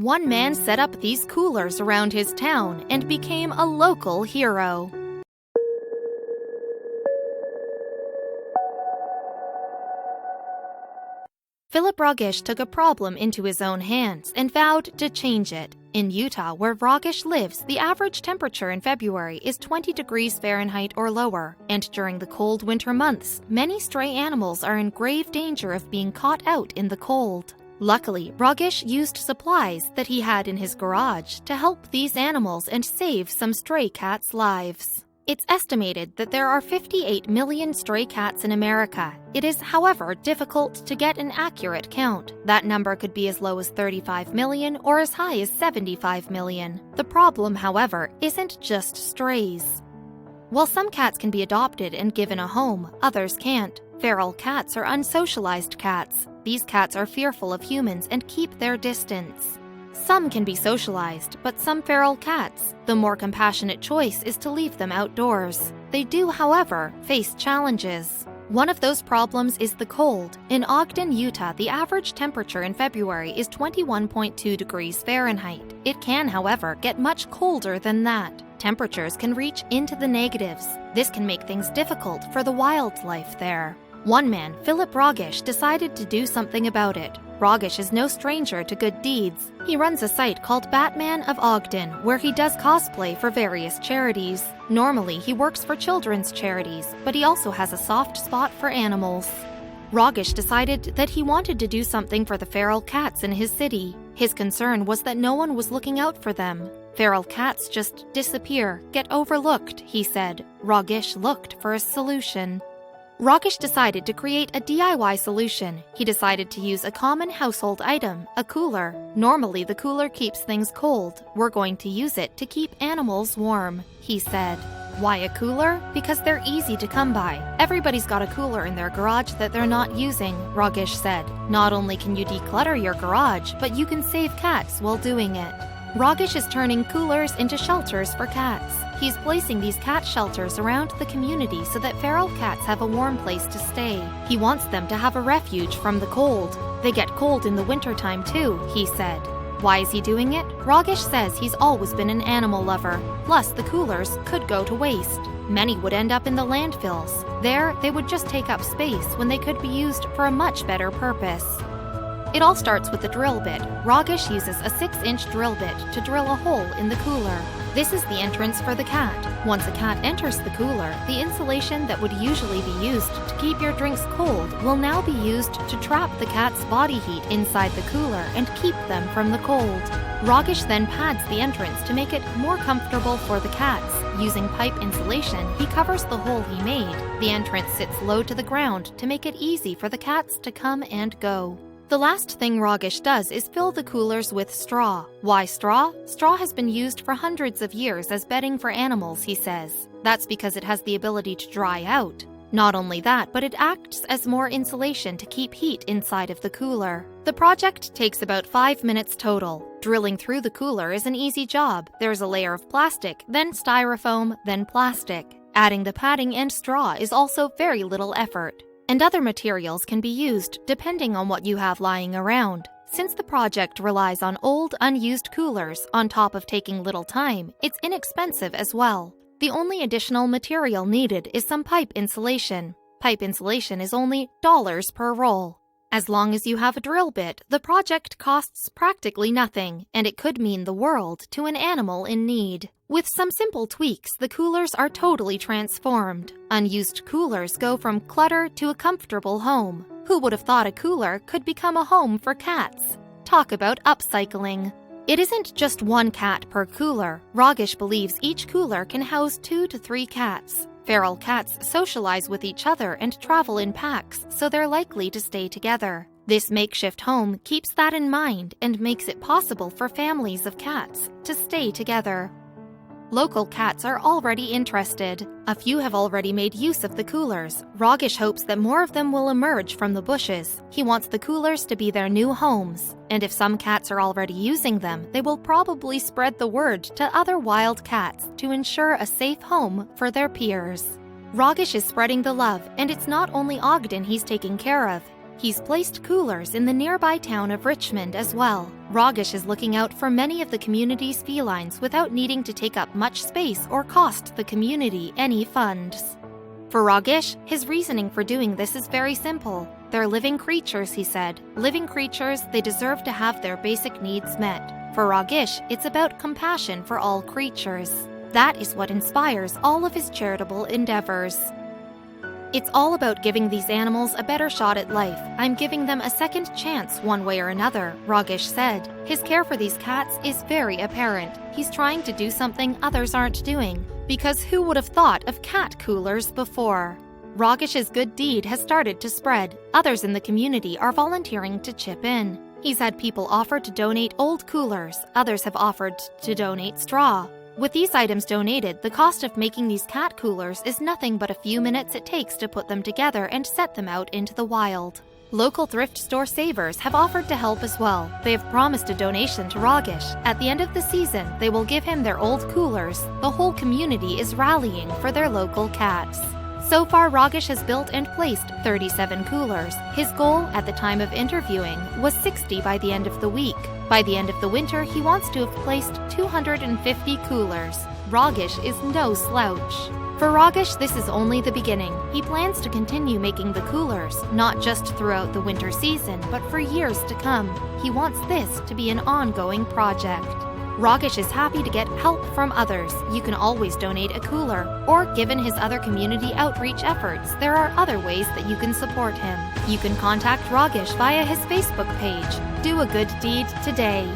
One man set up these coolers around his town and became a local hero. Philip Rogish took a problem into his own hands and vowed to change it. In Utah, where Rogish lives, the average temperature in February is 20 degrees Fahrenheit or lower, and during the cold winter months, many stray animals are in grave danger of being caught out in the cold. Luckily, Rogish used supplies that he had in his garage to help these animals and save some stray cats' lives. It's estimated that there are 58 million stray cats in America. It is, however, difficult to get an accurate count. That number could be as low as 35 million or as high as 75 million. The problem, however, isn't just strays. While some cats can be adopted and given a home, others can't. Feral cats are unsocialized cats. These cats are fearful of humans and keep their distance. Some can be socialized, but some feral cats, the more compassionate choice is to leave them outdoors. They do, however, face challenges. One of those problems is the cold. In Ogden, Utah, the average temperature in February is 21.2 degrees Fahrenheit. It can, however, get much colder than that. Temperatures can reach into the negatives. This can make things difficult for the wildlife there. One man, Philip Rogish, decided to do something about it. Rogish is no stranger to good deeds. He runs a site called Batman of Ogden, where he does cosplay for various charities. Normally, he works for children's charities, but he also has a soft spot for animals. Rogish decided that he wanted to do something for the feral cats in his city. His concern was that no one was looking out for them. Feral cats just disappear, get overlooked, he said. Rogish looked for a solution. Rogish decided to create a DIY solution. He decided to use a common household item, a cooler. Normally, the cooler keeps things cold. We're going to use it to keep animals warm, he said. Why a cooler? Because they're easy to come by. Everybody's got a cooler in their garage that they're not using, Rogish said. Not only can you declutter your garage, but you can save cats while doing it. Rogish is turning coolers into shelters for cats. He's placing these cat shelters around the community so that feral cats have a warm place to stay. He wants them to have a refuge from the cold. They get cold in the wintertime too, he said. Why is he doing it? Rogish says he's always been an animal lover. Plus, the coolers could go to waste. Many would end up in the landfills. There, they would just take up space when they could be used for a much better purpose. It all starts with the drill bit. Rogish uses a 6-inch drill bit to drill a hole in the cooler. This is the entrance for the cat. Once a cat enters the cooler, the insulation that would usually be used to keep your drinks cold will now be used to trap the cat's body heat inside the cooler and keep them from the cold. Rogish then pads the entrance to make it more comfortable for the cats. Using pipe insulation, he covers the hole he made. The entrance sits low to the ground to make it easy for the cats to come and go. The last thing Rogish does is fill the coolers with straw. Why straw? Straw has been used for hundreds of years as bedding for animals, he says. That's because it has the ability to dry out. Not only that, but it acts as more insulation to keep heat inside of the cooler. The project takes about 5 minutes total. Drilling through the cooler is an easy job. There's a layer of plastic, then styrofoam, then plastic. Adding the padding and straw is also very little effort. And other materials can be used depending on what you have lying around. Since the project relies on old, unused coolers on top of taking little time, it's inexpensive as well. The only additional material needed is some pipe insulation. Pipe insulation is only $1 per roll. As long as you have a drill bit, the project costs practically nothing, and it could mean the world to an animal in need. With some simple tweaks, the coolers are totally transformed. Unused coolers go from clutter to a comfortable home. Who would have thought a cooler could become a home for cats? Talk about upcycling. It isn't just one cat per cooler. Rogish believes each cooler can house 2 to 3 cats. Feral cats socialize with each other and travel in packs, so they're likely to stay together. This makeshift home keeps that in mind and makes it possible for families of cats to stay together. Local cats are already interested. A few have already made use of the coolers. Rogish hopes that more of them will emerge from the bushes. He wants the coolers to be their new homes. And if some cats are already using them, they will probably spread the word to other wild cats to ensure a safe home for their peers. Rogish is spreading the love, and it's not only Ogden he's taking care of. He's placed coolers in the nearby town of Richmond as well. Rogish is looking out for many of the community's felines without needing to take up much space or cost the community any funds. For Rogish, his reasoning for doing this is very simple. They're living creatures, he said. Living creatures, they deserve to have their basic needs met. For Rogish, it's about compassion for all creatures. That is what inspires all of his charitable endeavors. It's all about giving these animals a better shot at life. I'm giving them a second chance one way or another, Rogish said. His care for these cats is very apparent. He's trying to do something others aren't doing, because who would have thought of cat coolers before? Rogish's good deed has started to spread. Others in the community are volunteering to chip in. He's had people offer to donate old coolers. Others have offered to donate straw. With these items donated, the cost of making these cat coolers is nothing but a few minutes it takes to put them together and set them out into the wild. Local thrift store savers have offered to help as well. They have promised a donation to Rogish. At the end of the season, they will give him their old coolers. The whole community is rallying for their local cats. So far, Rogish has built and placed 37 coolers. His goal at the time of interviewing was 60 by the end of the week. By the end of the winter, he wants to have placed 250 coolers. Rogish is no slouch. For Rogish, this is only the beginning. He plans to continue making the coolers, not just throughout the winter season, but for years to come. He wants this to be an ongoing project. Rogish is happy to get help from others. You can always donate a cooler, or given his other community outreach efforts, there are other ways that you can support him. You can contact Rogish via his Facebook page. Do a good deed today.